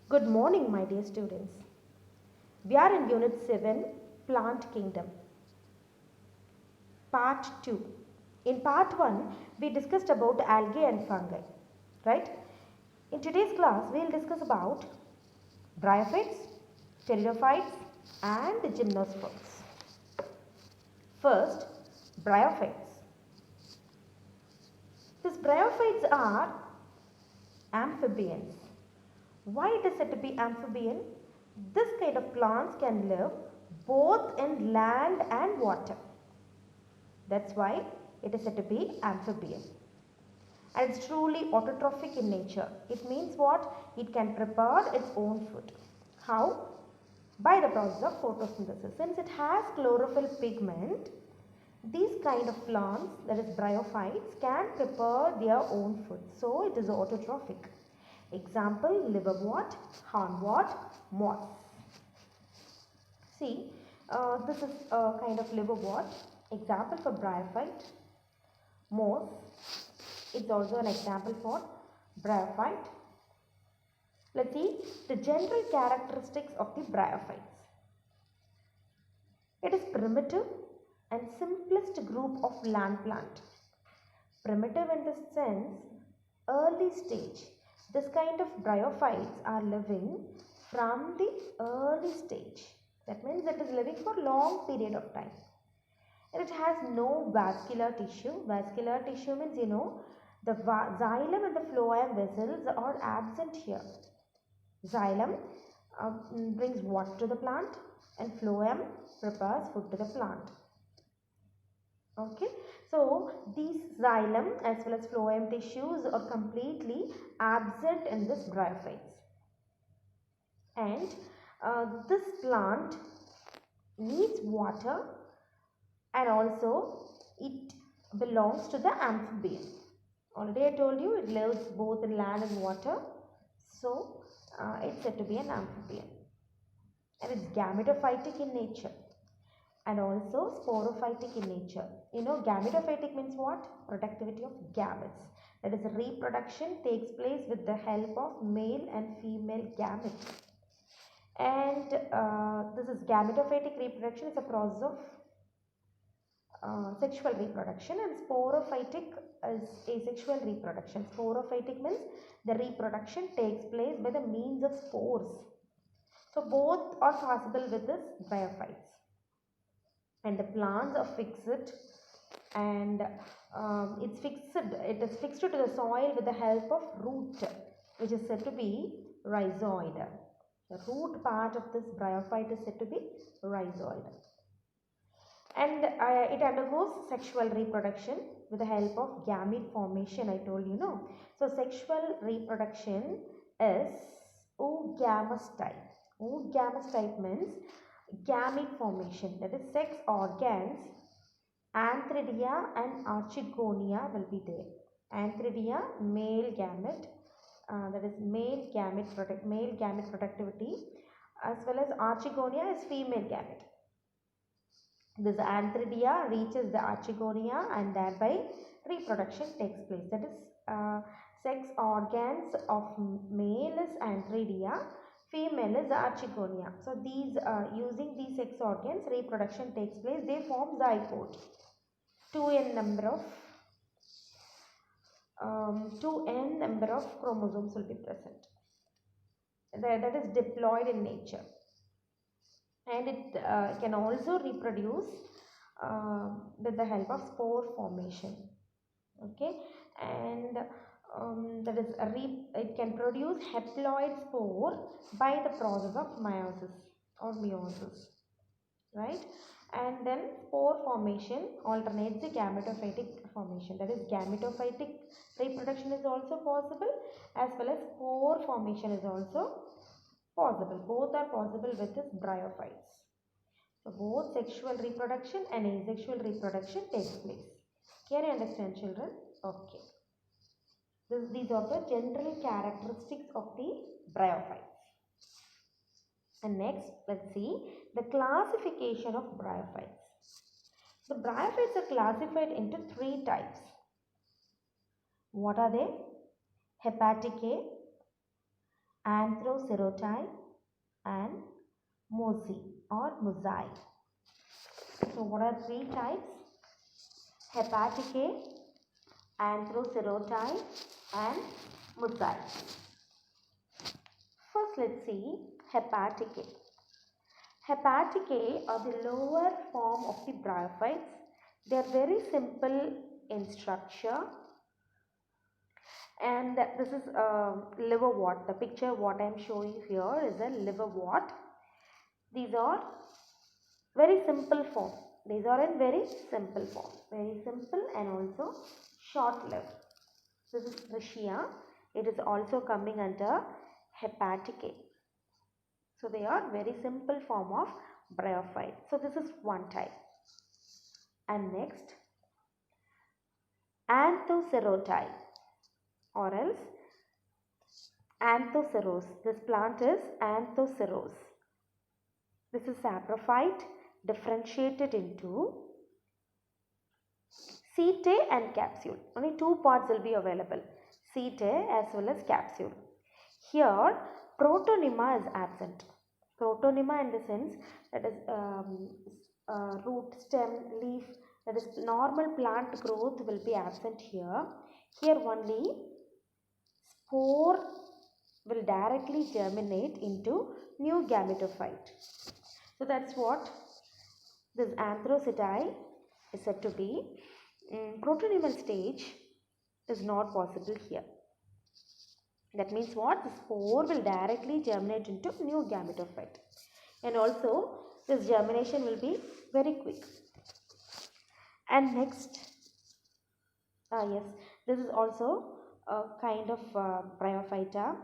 Good morning, my dear students. We are in Unit 7, Plant Kingdom, Part 2. In Part 1, we discussed about algae and fungi, right? In today's class, we will discuss about bryophytes, pteridophytes, and gymnosperms. First, bryophytes. These bryophytes are amphibians. Why it is said to be amphibian? This kind of plants can live both in land and water. That's why it is said to be amphibian. And it's truly autotrophic in nature. It means what? It can prepare its own food. How? By the process of photosynthesis. Since it has chlorophyll pigment, these kind of plants, that is bryophytes, can prepare their own food. So it is autotrophic. Example, liverwort, hornwort, moss. See, this is a kind of liverwort. Example for bryophyte. Moss is also an example for bryophyte. Let's see the general characteristics of the bryophytes. It is primitive and simplest group of land plant. Primitive in the sense, early stage. This kind of bryophytes are living from the early stage. That means it is living for long period of time. And it has no vascular tissue. Vascular tissue means, the xylem and the phloem vessels are absent here. Xylem brings water to the plant and phloem prepares food to the plant. Okay, so these xylem as well as phloem tissues are completely absent in this bryophytes. And this plant needs water, and also it belongs to the amphibian. Already I told you it lives both in land and water. So it's said to be an amphibian. And it's gametophytic in nature and also sporophytic in nature. Gametophytic means what? Productivity of gametes. That is, reproduction takes place with the help of male and female gametes. And this is gametophytic reproduction is a process of sexual reproduction, and sporophytic is asexual reproduction. Sporophytic means the reproduction takes place by the means of spores. So both are possible with this bryophytes. And the plants are fixed, and it is fixed to the soil with the help of root, which is said to be rhizoid. The root part of this bryophyte is said to be rhizoid. And it undergoes sexual reproduction with the help of gamete formation. I told you, no. So sexual reproduction is oogamous type. Oogamous type means gamete formation, that is sex organs. Antheridia and archegonia will be there. Antheridia, male gamete, that is male gamete productivity, as well as archegonia is female gamete. This antheridia reaches the archegonia and thereby reproduction takes place. That is, sex organs of male is antheridia, female is archegonia. So these using these sex organs, reproduction takes place. They form zygote. 2n number of chromosomes will be present. That is diploid in nature. And it can also reproduce with the help of spore formation. Okay, and that is it can produce haploid spore by the process of meiosis or meiosis, right? And then spore formation alternates the gametophytic formation. That is, gametophytic reproduction is also possible, as well as spore formation is also possible. Both are possible with this bryophytes. So both sexual reproduction and asexual reproduction takes place. Can you understand, children? Okay. These are the general characteristics of the bryophytes. And next, let's see the classification of bryophytes. The bryophytes are classified into 3 types. What are they? Hepatic A, Anthroceroти, and Mosi or Mosai. So what are three types? Hepaticae, Anthroceroti, and Mosai. First let's see Hepaticae. Hepaticae are the lower form of the bryophytes. They are very simple in structure, and this is liverwort. The picture what I am showing here is a liverwort. These are very simple form. These are in very simple form. Very simple and also short-lived. This is Riccia. It is also coming under Hepaticae. So they are very simple form of bryophyte. So this is one type. And next, Anthoceroti or else Anthoceros. This plant is Anthoceros. This is saprophyte differentiated into setae and capsule. Only two parts will be available, setae as well as capsule. Here protonyma is absent. Protonyma in the sense that is root, stem, leaf, that is normal plant growth will be absent here. Here only spore will directly germinate into new gametophyte. So that's what this Anthroceti is said to be. Protonymal stage is not possible here. That means what? The spore will directly germinate into new gametophyte. And also this germination will be very quick. And next, yes, this is also a kind of bryophyta.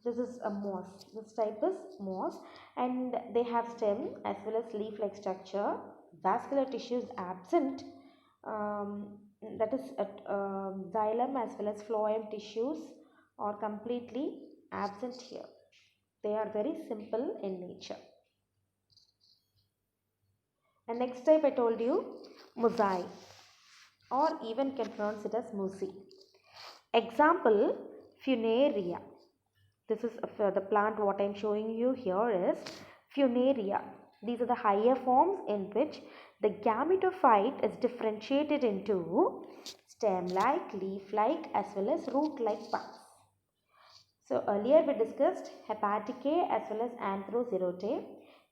This is a moss. This type is moss, and they have stem as well as leaf-like structure. Vascular tissue is absent. That is xylem as well as phloem tissues are completely absent here. They are very simple in nature. And next type I told you, Mosai, or even can pronounce it as Mosi. Example, Funaria. This is the plant what I am showing you here is Funaria. These are the higher forms in which the gametophyte is differentiated into stem-like, leaf-like as well as root-like parts. So earlier we discussed Hepaticae as well as Anthocerote.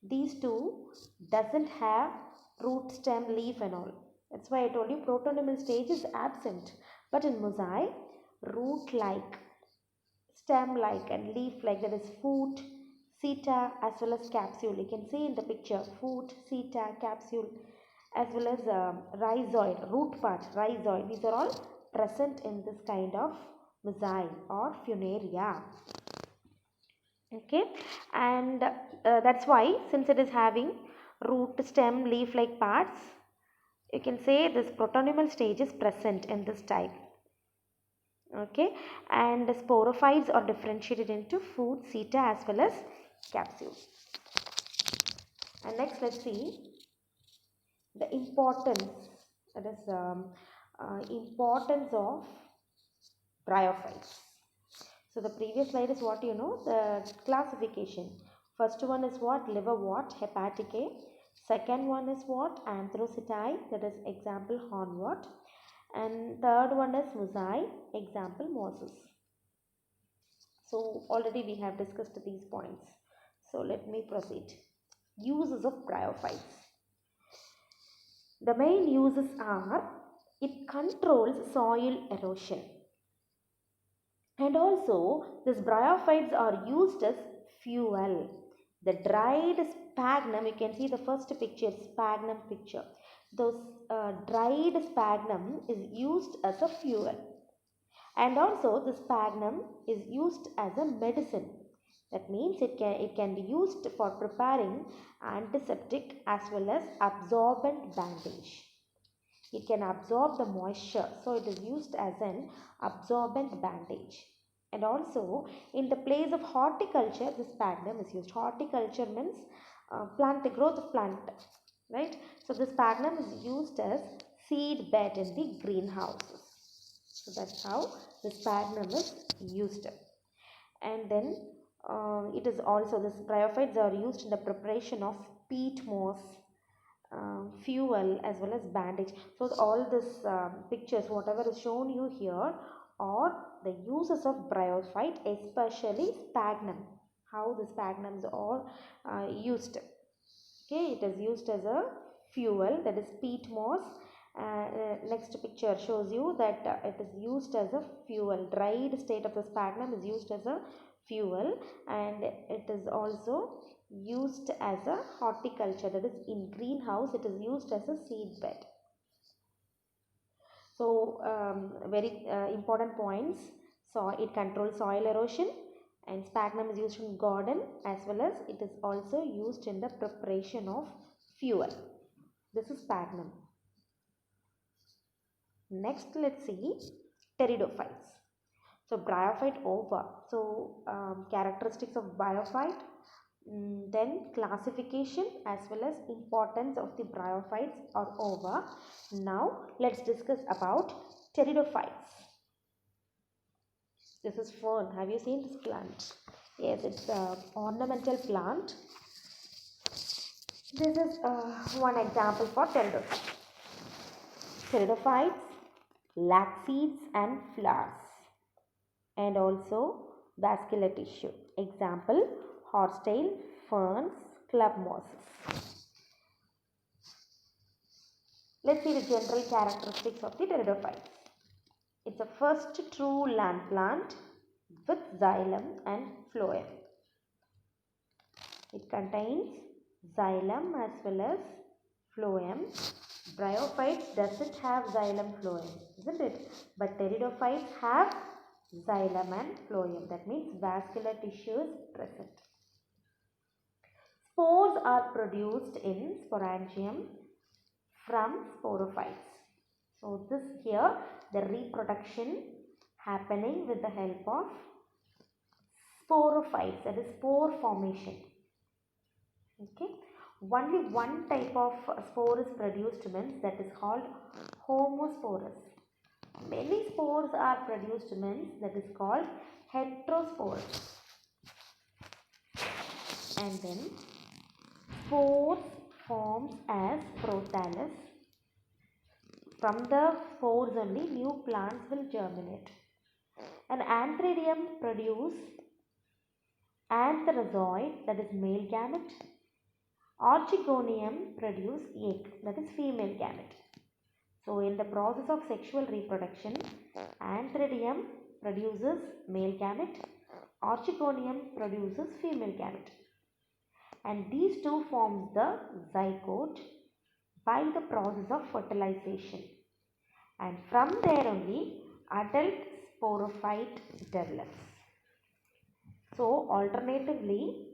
These two doesn't have root, stem, leaf and all. That's why I told you protonymal stage is absent. But in Mosai, root-like, stem-like and leaf-like, that is foot, seta as well as capsule. You can see in the picture foot, seta, capsule as well as rhizoid, root part, rhizoid. These are all present in this kind of Mosai or Funaria. Okay, and that's why since it is having root, stem, leaf like parts, you can say this protonymal stage is present in this type. Okay, and the sporophytes are differentiated into foot, seta as well as capsule. And next let's see the importance, that is importance of bryophytes. So the previous slide is what you know, the classification. First one is what? Liverwort, Hepaticae. Second one is what? Anthroceti, that is example hornwort. And third one is Mosai, example mosses. So already we have discussed these points. So let me proceed. Uses of bryophytes. The main uses are, it controls soil erosion. And also these bryophytes are used as fuel. The dried sphagnum, you can see the first picture, sphagnum picture. Those dried sphagnum is used as a fuel. And also the sphagnum is used as a medicine. That means it can be used for preparing antiseptic as well as absorbent bandage. It can absorb the moisture, so it is used as an absorbent bandage. And also in the place of horticulture, this sphagnum is used. Horticulture means plant, the growth of plant, right? So the sphagnum is used as seed bed in the greenhouses. So that's how the sphagnum is used. And then it is also, this bryophytes are used in the preparation of peat moss, fuel, as well as bandage. So all this pictures, whatever is shown you here, are the uses of bryophyte, especially sphagnum. How the sphagnums are used. Okay, it is used as a fuel, that is peat moss. Next picture shows you that it is used as a fuel. Dried state of the sphagnum is used as a fuel, and it is also used as a horticulture, that is in greenhouse it is used as a seed bed. So very important points. So it controls soil erosion, and sphagnum is used in garden, as well as it is also used in the preparation of fuel. This is sphagnum. Next, let's see pteridophytes. So bryophyte ova. So characteristics of bryophyte, then classification as well as importance of the bryophytes or ova. Now let's discuss about pteridophytes. This is fern. Have you seen this plant? Yes, it's an ornamental plant. This is one example for pteridophytes. Pteridophytes lack seeds and flowers, and also vascular tissue. Example, horsetail, ferns, club mosses. Let's see the general characteristics of the pteridophytes. It's a first true land plant with xylem and phloem. It contains xylem as well as phloem. Bryophytes doesn't have xylem phloem, isn't it? But pteridophytes have xylem and phloem. That means vascular tissue is present. Spores are produced in sporangium from sporophytes. So this here, the reproduction happening with the help of sporophytes, that is spore formation. Okay. Only one type of spore is produced, means that is called homosporous. Many spores are produced, means that is called heterosporous. And then spores forms as prothallus. From the spores only new plants will germinate. And antheridium produce antherozoid, that is male gamete. Archegonium produce egg, that is female gamete. So in the process of sexual reproduction, antheridium produces male gamete, Archegonium produces female gamete. And these two forms the zygote by the process of fertilization. And from there only adult sporophyte develops. So alternatively,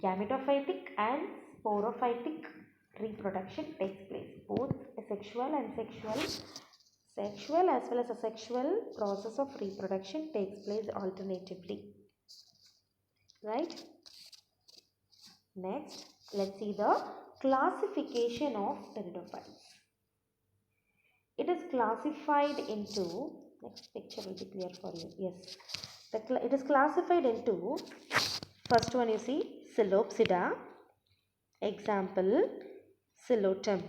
gametophytic and sporophytic reproduction takes place. Both sexual as well as a sexual process of reproduction takes place alternatively. Right? Next, let's see the classification of pteridophytes. It is classified into, next picture will be clear for you. Yes, it is classified into, first one you see, Psilopsida. Example, Psilotum.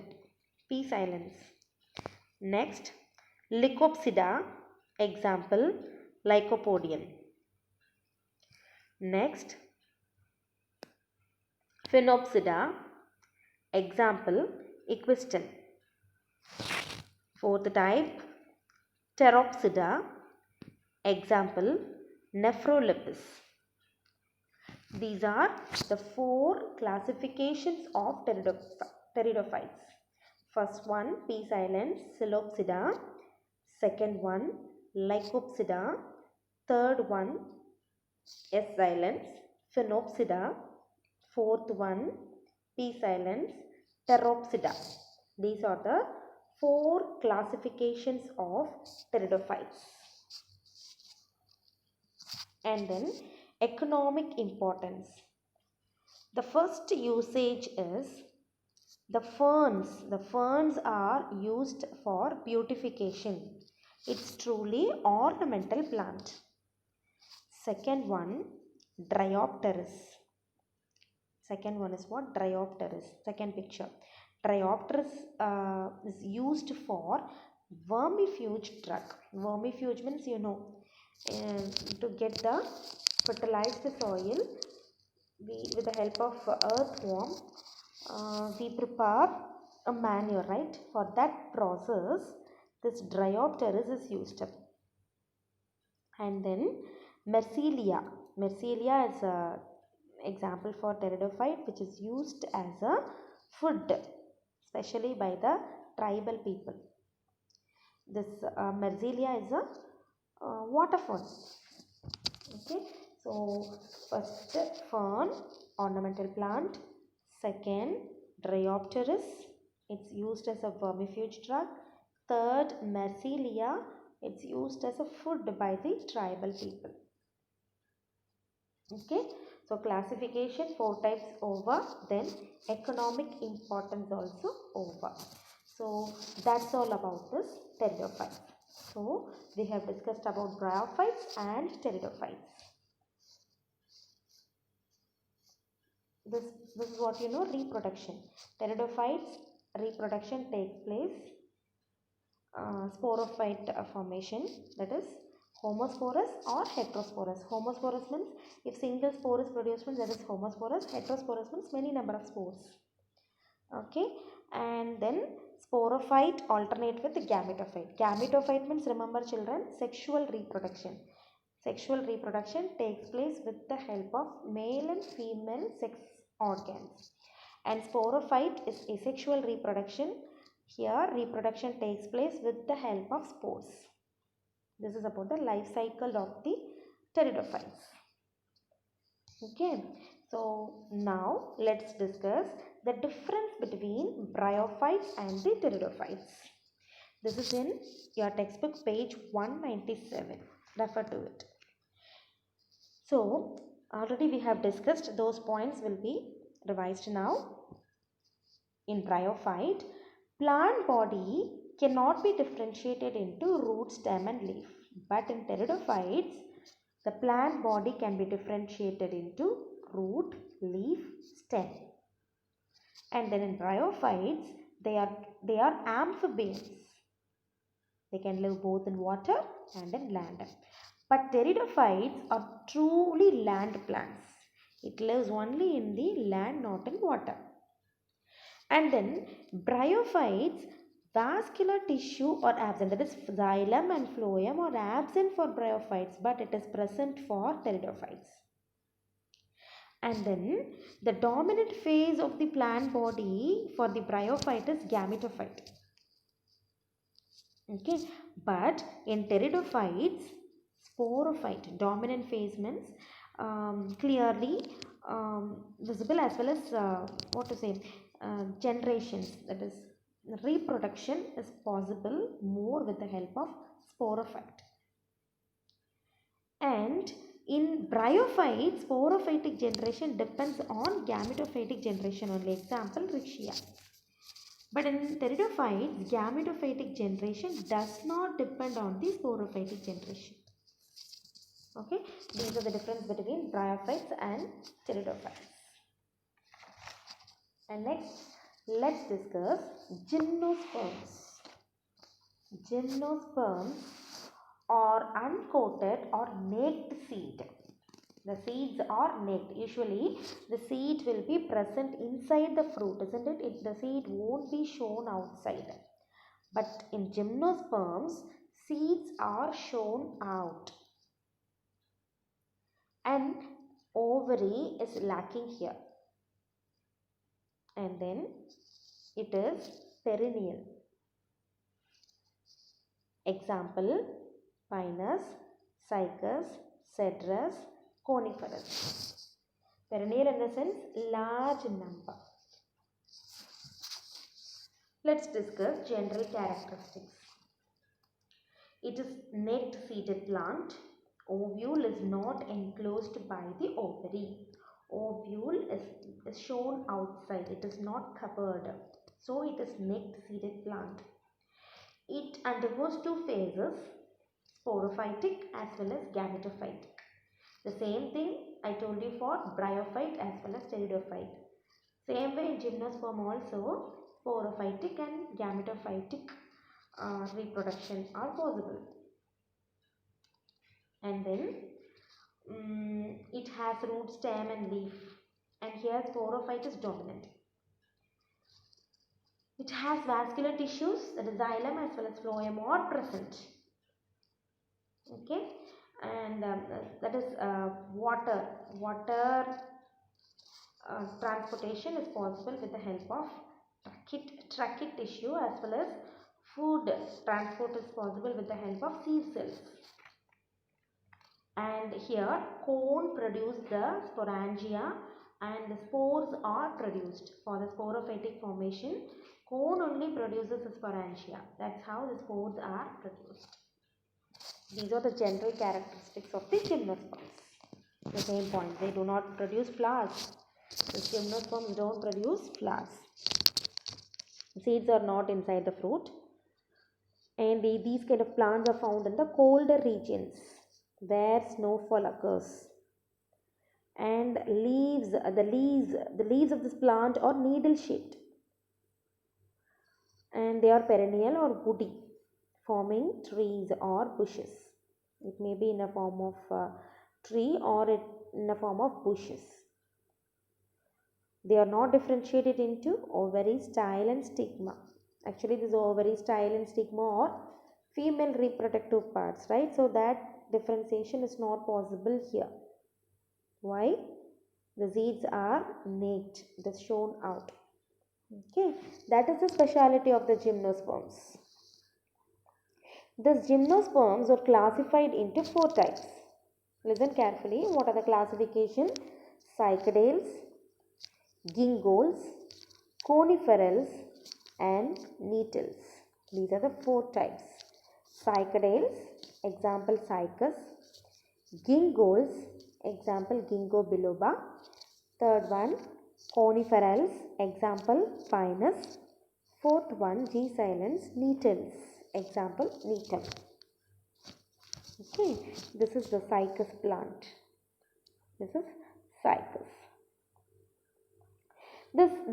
P silence. Next, Lycopsida. Example, Lycopodium. Next, Phenopsida. Example, Equiston. Fourth type, Pteropsida. Example, Nephrolepis. These are the four classifications of pteridophytes. First one, P silence, Psilopsida. Second one, Lycopsida. Third one, S silence, Phenopsida. Fourth one, P silence, Pteropsida. These are the four classifications of pteridophytes. And then economic importance. The first usage is the ferns. The ferns are used for beautification. It's truly ornamental plant. Second one, Dryopteris. Second one is what? Dryopteris. Second picture. Dryopteris is used for vermifuge drug. Vermifuge means to get the fertilized soil, with the help of earthworm, we prepare a manure, right? For that process, this Dryopteris is used. And then Mercelia. Mercelia is a example for pteridophyte which is used as a food, especially by the tribal people. This Mercelia is a waterfall. Okay, so first fern, ornamental plant. Second, Dryopteris, it's used as a vermifuge drug. Third, Mercelia, it's used as a food by the tribal people. Okay, so classification 4 types over, then economic importance also over. So that's all about this pteridophytes. So we have discussed about bryophytes and pteridophytes. This is what you know, reproduction. Pteridophytes, reproduction takes place, sporophyte formation, that is homosporous or heterosporous. Homosporous means if single spore is produced, means that is homosporous. Heterosporous means many number of spores. Okay, and then sporophyte alternate with gametophyte. Gametophyte means, remember children, sexual reproduction. Sexual reproduction takes place with the help of male and female sex organs. And sporophyte is asexual reproduction. Here reproduction takes place with the help of spores. This is about the life cycle of the pteridophytes. Okay, so now let's discuss the difference between bryophytes and the pteridophytes. This is in your textbook page 197. Refer to it. So already we have discussed, those points will be revised now. In bryophyte, plant body cannot be differentiated into root, stem and leaf. But in pteridophytes, the plant body can be differentiated into root, leaf, stem. And then in bryophytes, they are amphibians. They can live both in water and in land. But pteridophytes are truly land plants. It lives only in the land, not in water. And then bryophytes, vascular tissue or absent, that is xylem and phloem are absent for bryophytes, but it is present for pteridophytes. And then the dominant phase of the plant body for the bryophyte is gametophyte. Okay, but in pteridophytes, sporophyte, dominant phase means clearly visible, as well as generations, that is reproduction is possible more with the help of sporophyte. And in bryophytes, sporophytic generation depends on gametophytic generation only. Example, Riccia. But in pteridophytes, gametophytic generation does not depend on the sporophytic generation. Okay, these are the difference between bryophytes and pteridophytes. And next, let's discuss gymnosperms. Gymnosperms are uncoated or naked seed. The seeds are naked. Usually the seed will be present inside the fruit, isn't it? The seed won't be shown outside. But in gymnosperms, seeds are shown out. And ovary is lacking here. And then it is perennial. Example, pinus, cycas, cedrus, coniferous. Perennial in the sense large number. Let's discuss general characteristics. It is naked seeded plant. Ovule is not enclosed by the ovary. Ovule is shown outside. It is not covered. So it is naked seeded plant. It undergoes two phases, sporophytic as well as gametophytic. The same thing I told you for bryophyte as well as pteridophyte. Same way in gymnosperm also, sporophytic and gametophytic reproduction are possible. And then it has root, stem and leaf, and here sporophyte is dominant. It has vascular tissues, that is xylem as well as phloem are present. Okay, and that is water transportation is possible with the help of tracheic tissue, as well as food transport is possible with the help of seed cells. And here cone produce the sporangia and the spores are produced. For the sporophytic formation, cone only produces the sporangia. That's how the spores are produced. These are the general characteristics of the gymnosperms. The same point, they do not produce flowers. The gymnosperms don't produce flowers. Seeds are not inside the fruit. And these kind of plants are found in the colder regions where snowfall occurs. And the leaves of this plant are needle shaped. And they are perennial or woody, forming trees or bushes. It may be in a form of tree or in a form of bushes. They are not differentiated into ovary, style and stigma. Actually, this ovary, style and stigma are female reproductive parts, right? So that differentiation is not possible here. Why? The seeds are naked, it is shown out. Okay, that is the speciality of the gymnosperms. These gymnosperms are classified into 4 types. Listen carefully. What are the classification? Cycadales, gingols, coniferals and nettles. These are the 4 types. Cycadales, example Cycas. Gingols, example Ginkgo biloba. Third one, coniferals, example Pinus. Fourth one, G. silens, nettles, example Neem. Okay, this is the Cycas plant. This is Cycas.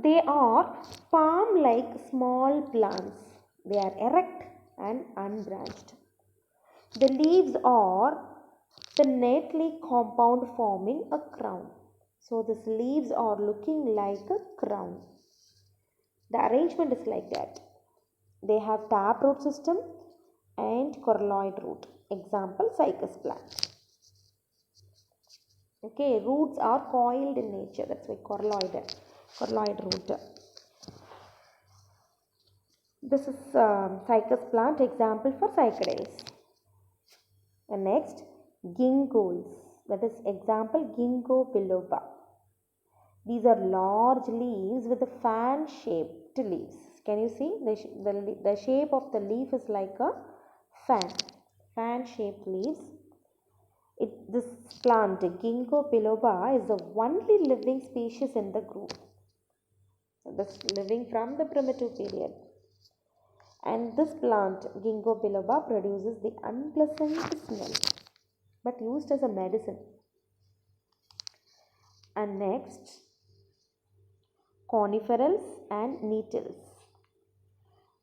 They are palm-like small plants. They are erect and unbranched. The leaves are pinnately compound, forming a crown. So these leaves are looking like a crown. The arrangement is like that. They have taproot system and coraloid root. Example, Cycas plant. Okay, roots are coiled in nature. That's why coraloid root. This is Cycas plant, example for cycadales. And next, gingols. That is example Ginkgo biloba. These are large leaves with a fan-shaped leaves. Can you see? The shape of the leaf is like a fan-shaped leaves. This plant, Ginkgo biloba, is the only living species in the group. So this living from the primitive period. And this plant, Ginkgo biloba, produces the unpleasant smell, but used as a medicine. And next, coniferals and nettles.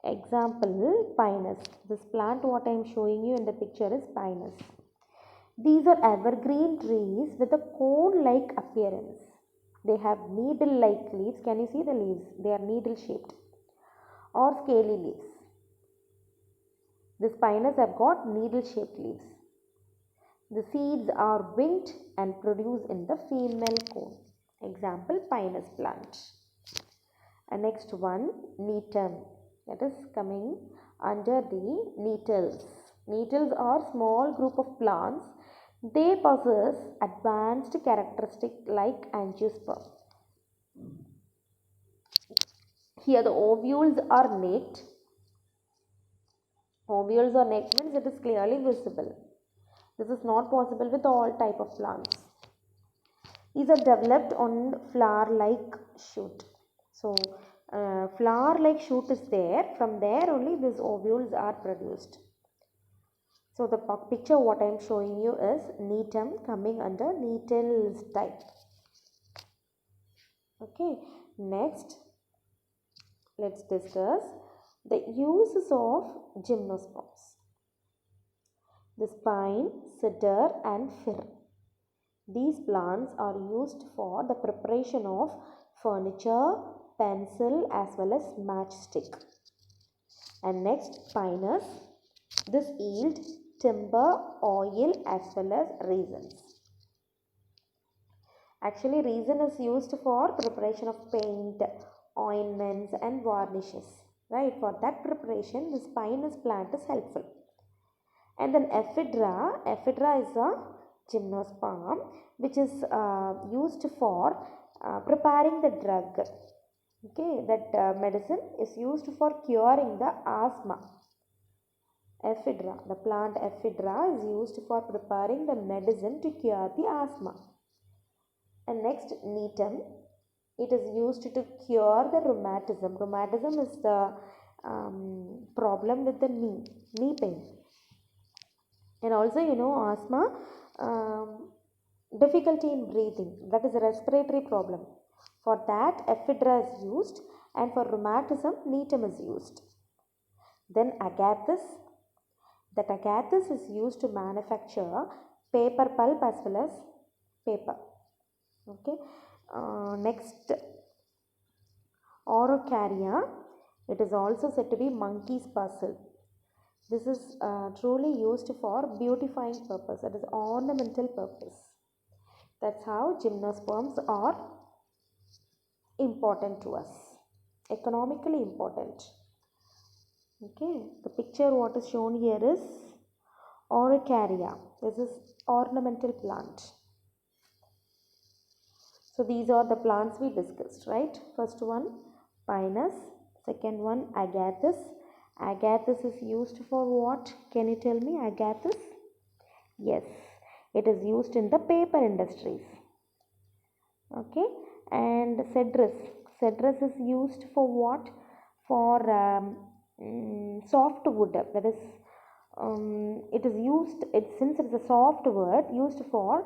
Example, Pinus. This plant what I am showing you in the picture is Pinus. These are evergreen trees with a cone-like appearance. They have needle-like leaves. Can you see the leaves? They are needle-shaped or scaly leaves. This Pinus have got needle-shaped leaves. The seeds are winged and produced in the female cone. Example, Pinus plant. And next one, Neem. That is coming under the nettles. Nettles are small group of plants. They possess advanced characteristics like angiosperm. Here the ovules are naked. Ovules are naked means it is clearly visible. This is not possible with all type of plants. These are developed on flower-like shoot. So, flower-like shoot is there. From there only these ovules are produced. So the picture what I am showing you is Neetum coming under Nettles type. Okay, next let's discuss the uses of gymnosperms. The spine, cedar and fir. These plants are used for the preparation of furniture, pencil as well as matchstick. And next, pinus. This yield timber, oil as well as resins. Actually, resin is used for preparation of paint, ointments and varnishes. Right? For that preparation, this pinus plant is helpful. And then ephedra is a gymnosperm which is used for preparing the drug. Okay, that medicine is used for curing the asthma. Ephedra, the plant ephedra is used for preparing the medicine to cure the asthma. And next, Neetum, it is used to cure the rheumatism. Rheumatism is the problem with the knee pain. And also, asthma, difficulty in breathing, that is a respiratory problem. For that, ephedra is used, and for rheumatism, Neetum is used. Then agathis, that agathis is used to manufacture paper pulp as well as paper. Okay. Next, Araucaria, it is also said to be monkey's puzzle. This is truly used for beautifying purpose, that is ornamental purpose. That's how gymnosperms are important to us, economically important. Okay, the picture what is shown here is Araucaria. This is ornamental plant. So these are the plants we discussed, right? First one, pinus. Second one, agathis. Agathis is used for what? Can you tell me agathis? Yes, it is used in the paper industries. Okay, and cedrus. Cedrus is used for what? For soft wood. That is, it is used. Since it is a soft wood, used for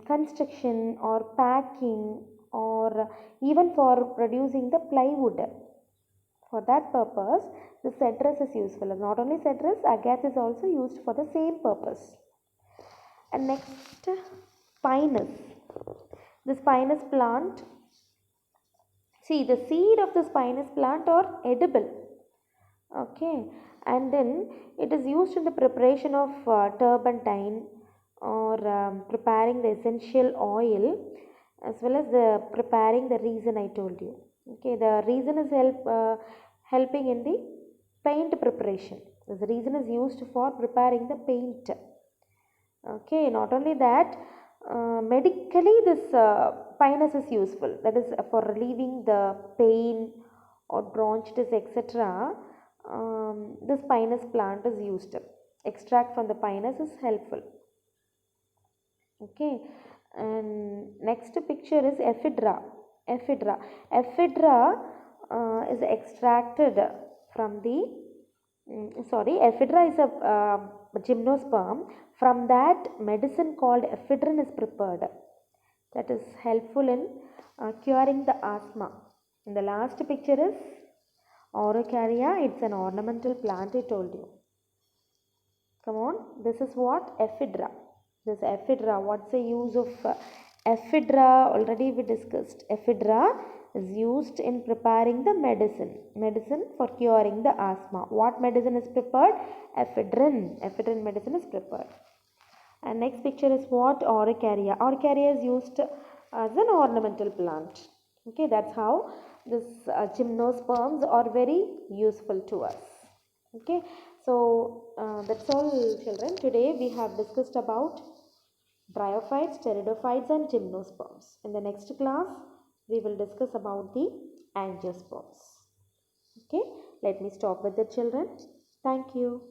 construction or packing or even for producing the plywood. For that purpose, the cedrus is useful. Not only cedrus, agathis is also used for the same purpose. And next, pinus. This pinus plant, see the seed of this pinus plant are edible. Okay, and then it is used in the preparation of turpentine or preparing the essential oil as well as the preparing the resin I told you. Okay, the resin is helping in the paint preparation. The resin is used for preparing the paint. Okay, not only that, medically this pinus is useful. That is for relieving the pain or bronchitis, etc. This pinus plant is used. Extract from the pinus is helpful. Okay, and next picture is ephedra. Ephedra is extracted from the ephedra is a gymnosperm. From that, medicine called ephedrine is prepared. That is helpful in curing the asthma. And the last picture is Araucaria. It's an ornamental plant I told you. Come on, this is what? Ephedra. This ephedra, what's the use of ephedra? Already we discussed. Ephedra is used in preparing the medicine for curing the asthma. What medicine is prepared? Ephedrine medicine is prepared. And next picture is what? Araucaria. Araucaria is used as an ornamental plant. Okay, that's how this gymnosperms are very useful to us. Okay, so that's all children. Today we have discussed about bryophytes, pteridophytes and gymnosperms. In the next class, we will discuss about the angiosperms. Okay, let me stop with the children. Thank you.